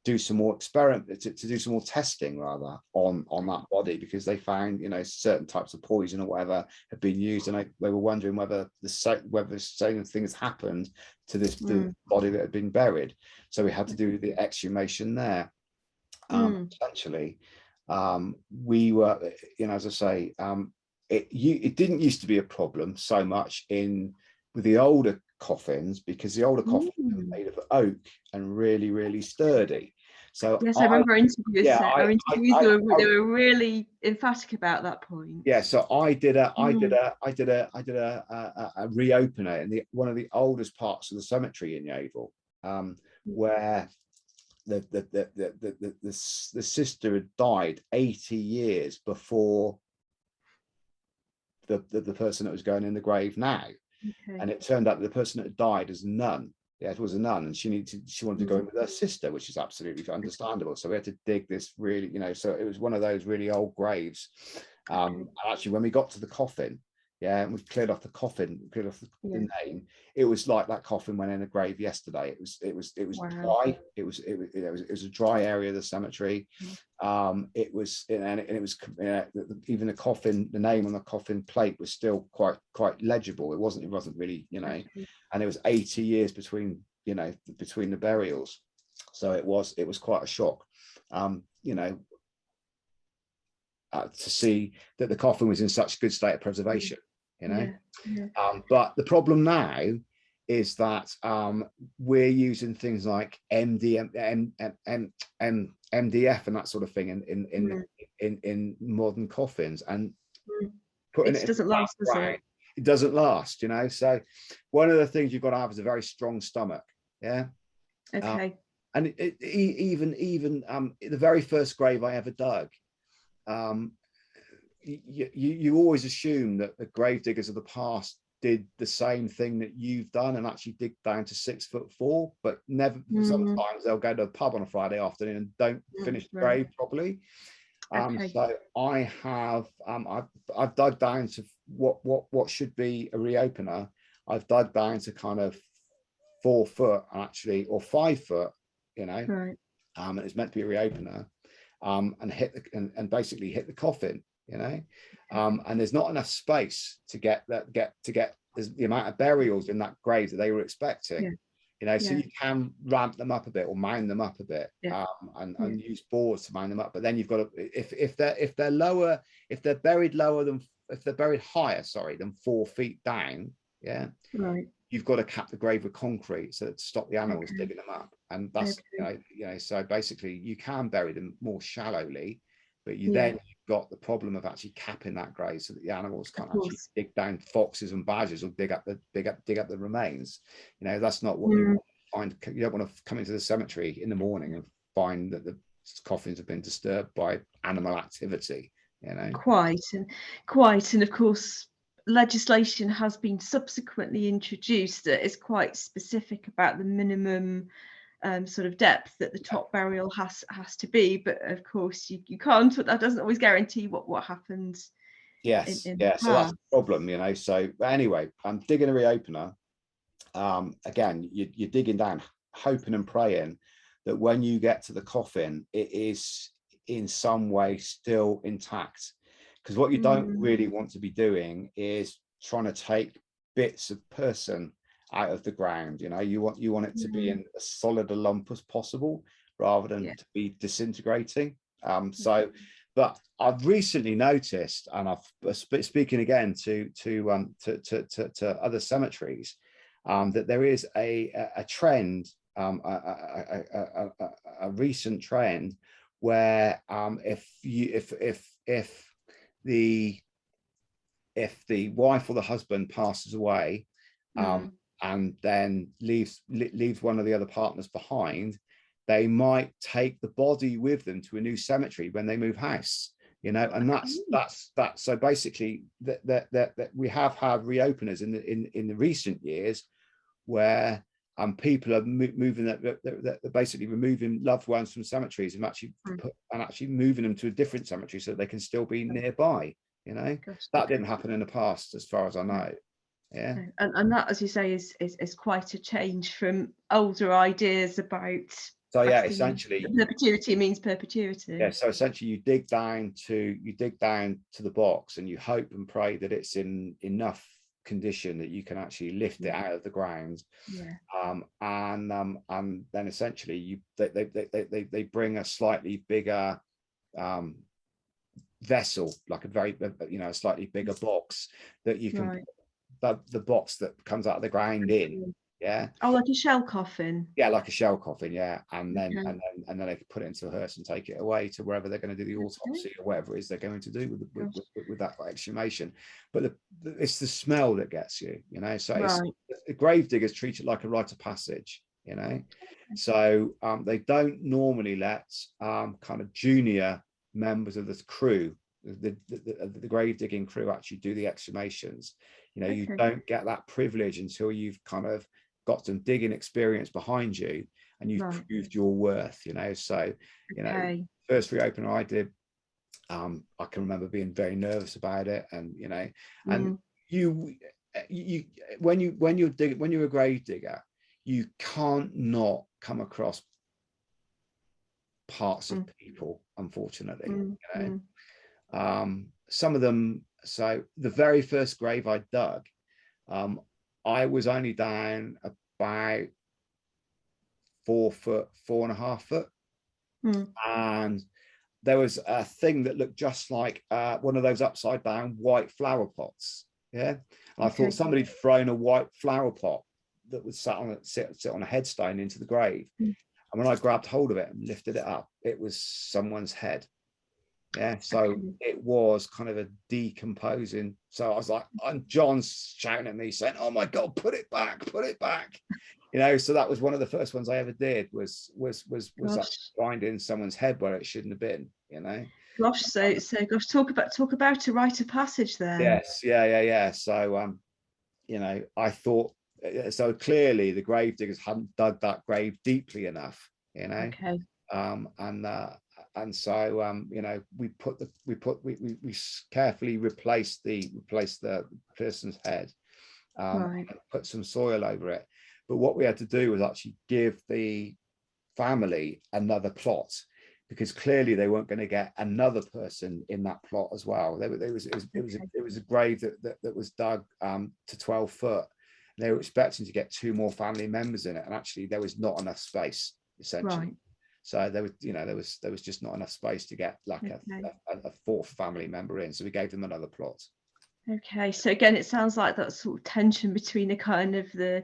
do some more to do some more testing rather on that body, because they found, you know, certain types of poison or whatever had been used, and they were wondering whether the same things happened to this body that had been buried. So we had to do the exhumation there. Essentially, we were, you know, as I say, it didn't used to be a problem so much with the older coffins, because the older coffins were made of oak and really, really sturdy. So yes, I remember interviews. They were really emphatic about that point. Yeah, so I did a reopener in one of the oldest parts of the cemetery in Yeovil, where the sister had died 80 years before the person that was going in the grave now. And it turned out that the person that had died is a nun. Yeah, it was a nun, and she wanted to go in with her sister, which is absolutely understandable. So we had to dig this really, you know, so it was one of those really old graves. Actually, when we got to the coffin, and we cleared off the coffin, the name, it was like that coffin went in a grave yesterday. It was dry. It was a dry area of the cemetery. It was even the coffin, the name on the coffin plate was still quite legible. It wasn't really, you know, and it was 80 years between the burials, so it was quite a shock, you know, to see that the coffin was in such good state of preservation, you know. But the problem now is that we're using things like MDF and that sort of thing in modern coffins, and putting it doesn't last, does it? It doesn't last, you know. So one of the things you've got to have is a very strong stomach. And even the very first grave I ever dug, you always assume that the grave diggers of the past did the same thing that you've done and actually dig down to 6'4", but never. Sometimes they'll go to a pub on a Friday afternoon and don't finish the grave properly. So I have I've dug down to what should be a reopener. I've dug down to kind of 4 foot actually, or 5 foot, you know, and it's meant to be a reopener, and basically hit the coffin, you know, and there's not enough space to get the amount of burials in that grave that they were expecting. You know, so you can ramp them up a bit or mound them up a bit, and use boards to mound them up. But then you've got to, if they're lower, if they're buried higher, sorry, than 4 feet down, you've got to cap the grave with concrete so to stop the animals digging them up. And that's you know, so basically you can bury them more shallowly, but then you've got the problem of actually capping that grave so that the animals can't actually dig down. Foxes and badgers will dig up the remains. You know, that's not what you want to find. You don't want to come into the cemetery in the morning and find that the coffins have been disturbed by animal activity, you know. Quite, and of course legislation has been subsequently introduced that is quite specific about the minimum sort of depth that the top burial has to be, but of course you can't, that doesn't always guarantee what happens. So that's the problem, you know. So anyway, I'm digging a reopener. Again, you're digging down, hoping and praying that when you get to the coffin, it is in some way still intact, because what you don't really want to be doing is trying to take bits of person out of the ground. You know, you want it to be in as solid a lump as possible rather than to be disintegrating. So, but I've recently noticed, and I've speaking again to other cemeteries, that there is a trend, a recent trend where if the wife or the husband passes away, and then leaves one of the other partners behind, they might take the body with them to a new cemetery when they move house, you know. And that's so basically that we have had reopeners in the recent years where people are moving they're basically removing loved ones from cemeteries and actually moving them to a different cemetery so they can still be nearby, you know. That didn't happen in the past as far as I know. And that, as you say, is quite a change from older ideas about, so essentially perpetuity means perpetuity. So essentially you dig down to the box and you hope and pray that it's in enough condition that you can actually lift it out of the ground, and then essentially they bring a slightly bigger vessel, like a slightly bigger box that you can the box that comes out of the ground in, like a shell coffin, like a shell coffin, and then they can put it into a hearse and take it away to wherever they're going to do the autopsy or whatever it is they're going to do with that exhumation. But it's the smell that gets you, you know. So the grave diggers treat it like a rite of passage, you know. So they don't normally let kind of junior members of the crew, the grave digging crew, actually do the exhumations. You know, you don't get that privilege until you've kind of got some digging experience behind you and you've proved your worth, you know. So, you know, first reopener I did, I can remember being very nervous about it, and you know, and when you're a grave digger, you can't not come across parts of people, unfortunately, you know. Some of them. So the very first grave I dug, I was only down about 4 foot, 4.5 foot, and there was a thing that looked just like one of those upside down white flower pots. And I thought somebody'd thrown a white flower pot that was sit on a headstone into the grave. And when I grabbed hold of it and lifted it up, it was someone's head. So it was kind of a decomposing. So I was like, and John's shouting at me saying, "Oh my God, put it back, you know." So that was one of the first ones I ever did, was finding someone's head where it shouldn't have been, you know. Gosh, so gosh, talk about a rite of passage then. Yes, yeah. So you know, I thought, so clearly the grave diggers hadn't dug that grave deeply enough, you know. Okay. And so you know, we carefully replaced the person's head, Right. put some soil over it. But what we had to do was actually give the family another plot, because clearly they weren't going to get another person in that plot as well. It was a grave that was dug to 12 foot. They were expecting to get 2 more family members in it, and actually there was not enough space, essentially. Right. So there was just not enough space to get like a 4th family member in. So we gave them another plot. Okay. So again, it sounds like that sort of tension between the kind of the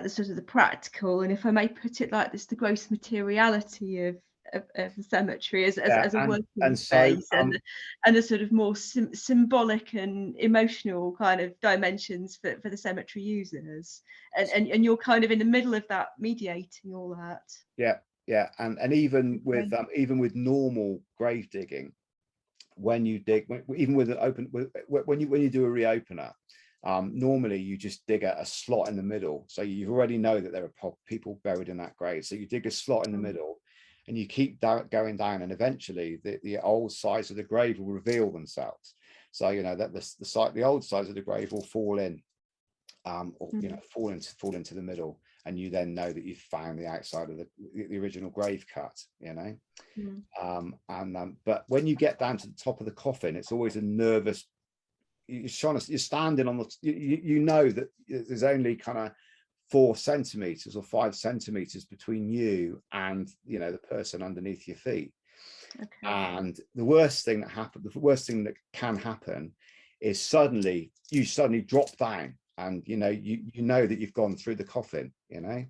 sort of the practical, and if I may put it like this, the gross materiality of the cemetery as a working space, and the sort of more symbolic and emotional kind of dimensions for the cemetery users, and you're kind of in the middle of that, mediating all that. Yeah, and even with normal grave digging, when you dig, even with an open, when you do a reopener, normally you just dig a slot in the middle, so you already know that there are people buried in that grave. So you dig a slot in the middle, and you keep going down, and eventually the old sides of the grave will reveal themselves. So you know that the old sides of the grave will fall in, or you know, fall into the middle, and you then know that you've found the outside of the original grave cut, you know. But when you get down to the top of the coffin, it's always a nervous, you're standing on the, you know that there's only kind of 4 centimeters or 5 centimeters between you and, you know, the person underneath your feet. Okay. And the worst thing that can happen is you suddenly drop down, and you know that you've gone through the coffin, you know.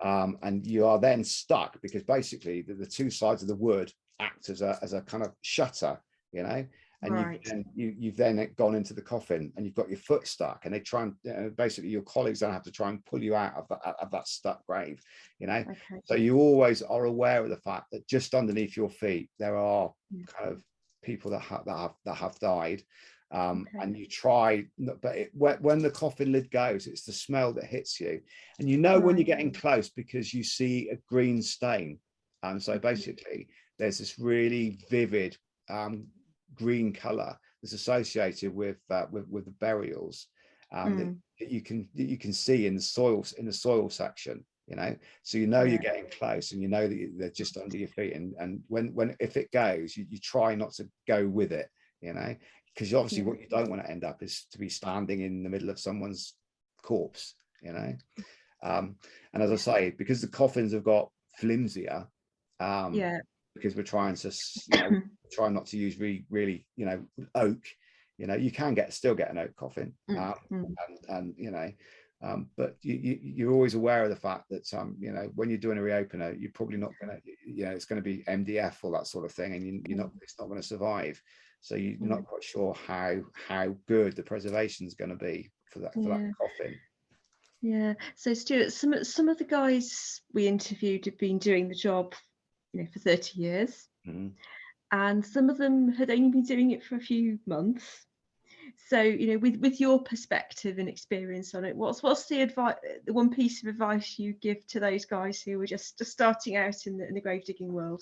And you are then stuck, because basically the 2 sides of the wood act as a kind of shutter, you know. And right. you've then gone into the coffin, and you've got your foot stuck, and they try and basically your colleagues then have to try and pull you out of that stuck grave, you know. Okay. So you always are aware of the fact that just underneath your feet there are kind of people that have died. And you try, but when the coffin lid goes, it's the smell that hits you, and you know when you're getting close, because you see a green stain. And so basically there's this really vivid green color that's associated with the burials, that you can see in the soil section, you know. So you know you're getting close, and you know that they're just under your feet, and if it goes, you try not to go with it, you know, because obviously what you don't want to end up is to be standing in the middle of someone's corpse, you know. And as I say, because the coffins have got flimsier, because we're trying to, you know, try not to use really, you know, oak, you know. You can still get an oak coffin, and you know, but you're always aware of the fact that you know, when you're doing a reopener, you're probably not going to, you know, it's going to be MDF or that sort of thing, and it's not going to survive. So you're not quite sure how good the preservation is going to be for that coffin. Yeah. So Stuart, some of the guys we interviewed have been doing the job, you know, for 30 years, and some of them had only been doing it for a few months. So, you know, with your perspective and experience on it, what's the one piece of advice you give to those guys who were just starting out in the grave digging world?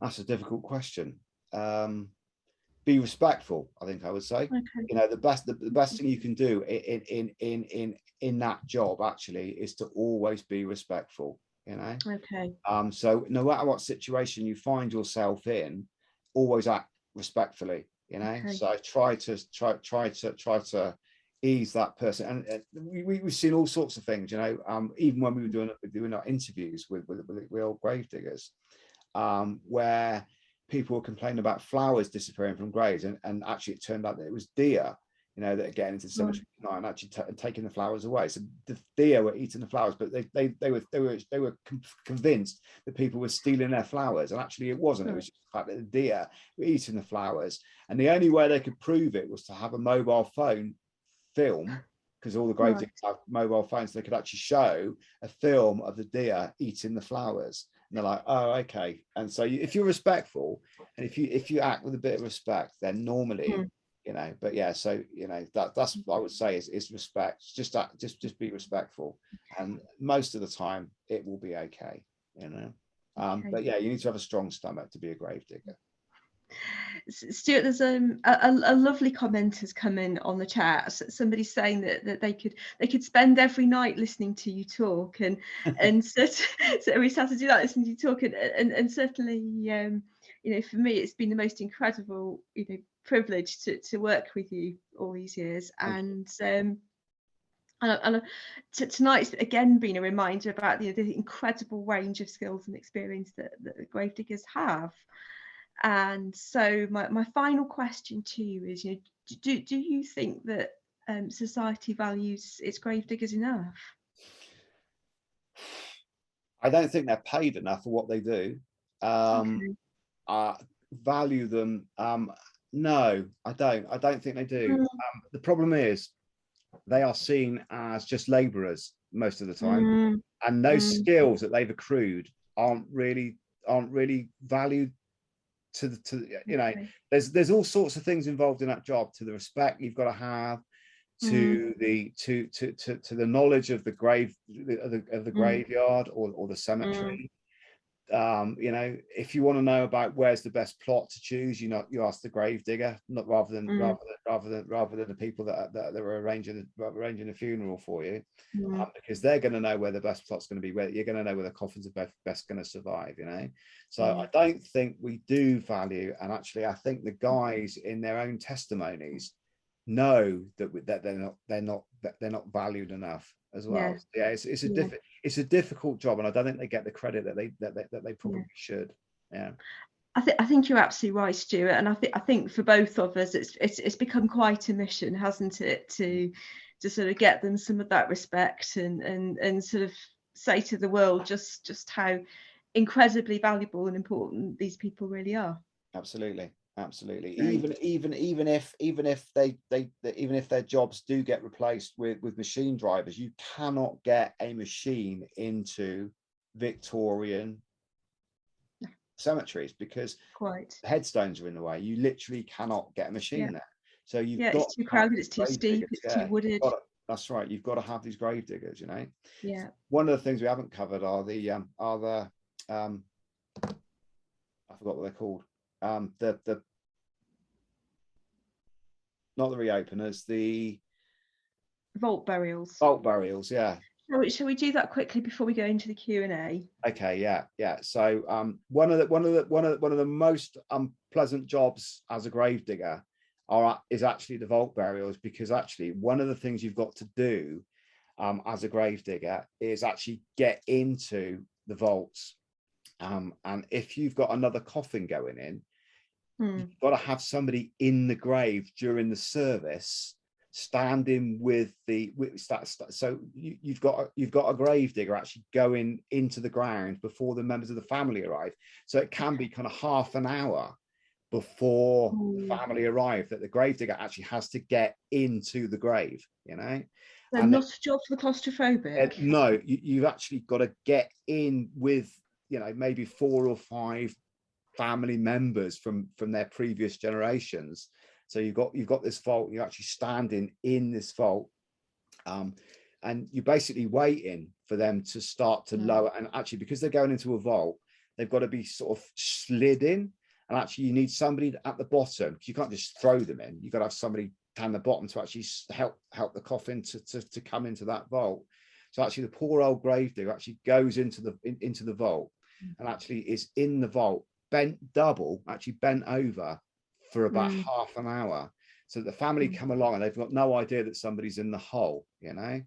That's a difficult question. Be respectful, I think I would say. Okay. You know, the best thing you can do in that job actually is to always be respectful, you know. Okay. So no matter what situation you find yourself in, always act respectfully, you know. Okay. So try to ease that person, and we've seen all sorts of things, you know. Even when we were doing our interviews with old grave diggers, where people were complaining about flowers disappearing from graves, and actually it turned out that it was deer, you know, that are getting into the cemetery tonight and actually taking the flowers away. So the deer were eating the flowers, but they were convinced that people were stealing their flowers, and actually it wasn't. It was just the fact that the deer were eating the flowers, and the only way they could prove it was to have a mobile phone film because all the Right. gravediggers have mobile phones. They could actually show a film of the deer eating the flowers, and they're like, oh, okay. And so if you're respectful, and if you act with a bit of respect, then normally, you know. But yeah, so you know, that's what I would say is respect. Just be respectful, and most of the time it will be okay, you know. Okay. But yeah, you need to have a strong stomach to be a gravedigger. Stuart, there's a lovely comment has come in on the chat. Somebody's saying that they could spend every night listening to you talk, and so we start to do that, listening to you talk, and certainly you know, for me it's been the most incredible, you know, privilege to work with you all these years, and tonight's again been a reminder about the incredible range of skills and experience that gravediggers have. And so my final question to you is, you know, do you think that society values its gravediggers enough? I don't think they're paid enough for what they do. Value them. No, I don't think they do. The problem is they are seen as just laborers most of the time, and those skills that they've accrued aren't really valued to you know. There's all sorts of things involved in that job, to the respect you've got to have, to the knowledge of the graveyard or the cemetery. You know, if you want to know about where's the best plot to choose, you ask the gravedigger, not rather than the people that are arranging the funeral for you, because they're going to know where the best plot's going to be, where you're going to know where the coffins are best going to survive, you know. So I don't think we do value, and actually I think the guys in their own testimonies know that they're not valued enough as well. Yeah, it's a difficult job, and I don't think they get the credit that they probably should. Yeah, I think you're absolutely right, Stuart, and I think for both of us it's become quite a mission, hasn't it, to sort of get them some of that respect and sort of say to the world just how incredibly valuable and important these people really are. Absolutely. Even if their jobs do get replaced with machine drivers, you cannot get a machine into Victorian cemeteries because headstones are in the way. You literally cannot get a machine there. So you've got it's too crowded, it's too steep, it's too wooded. That's right. You've got to have these grave diggers, you know. Yeah. One of the things we haven't covered are the I forgot what they're called. The not the reopeners, the vault burials. Vault burials, yeah. Shall we do that quickly before we go into the Q&A? Okay, yeah. So one of the most unpleasant jobs as a gravedigger is actually the vault burials, because actually one of the things you've got to do as a gravedigger is actually get into the vaults, and if you've got another coffin going in, you've got to have somebody in the grave during the service, standing with so you've got a gravedigger actually going into the ground before the members of the family arrive. So it can be kind of half an hour before the family arrive that the gravedigger actually has to get into the grave, you know. So not a job for the claustrophobic. No, you've actually got to get in with, you know, maybe 4 or 5 family members from their previous generations. So you've got this vault, you're actually standing in this vault, and you're basically waiting for them to start to lower. And actually, because they're going into a vault, they've got to be sort of slid in, and actually you need somebody at the bottom, because you can't just throw them in. You've got to have somebody down the bottom to actually help the coffin to come into that vault. So actually the poor old gravedigger actually goes into the vault, and actually is in the vault bent double, actually bent over for about half an hour. So the family come along and they've got no idea that somebody's in the hole, you know.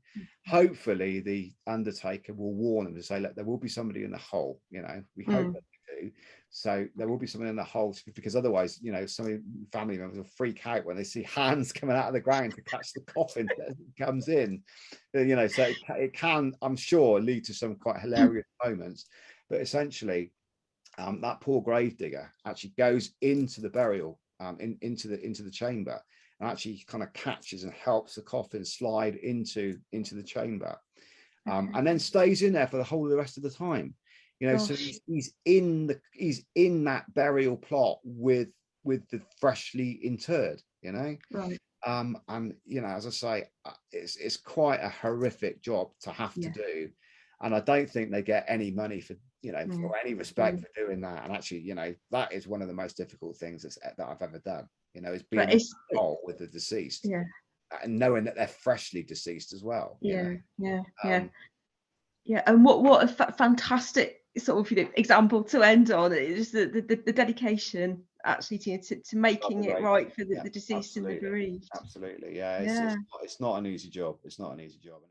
Hopefully the undertaker will warn them to say, look, there will be somebody in the hole, you know. We hope that they do. So there will be somebody in the hole, because otherwise, you know, some family members will freak out when they see hands coming out of the ground to catch the coffin that comes in, you know. So it can, I'm sure, lead to some quite hilarious moments. But essentially, that poor gravedigger actually goes into the burial, into the chamber, and actually kind of catches and helps the coffin slide into the chamber, and then stays in there for the whole of the rest of the time. You know, so Gosh. he's in that burial plot with the freshly interred. You know, Right. and you know, as I say, it's quite a horrific job to have to do, and I don't think they get any money for, you know, or any respect for doing that. And actually, you know, that is one of the most difficult things that I've ever done. You know, is being But it's with the deceased, yeah, and knowing that they're freshly deceased as well. You know, yeah. And what a fantastic sort of, you know, example to end on. It's the dedication actually to making it right for the deceased and the bereaved. absolutely, yeah. Yeah. It's not an easy job. It's not an easy job.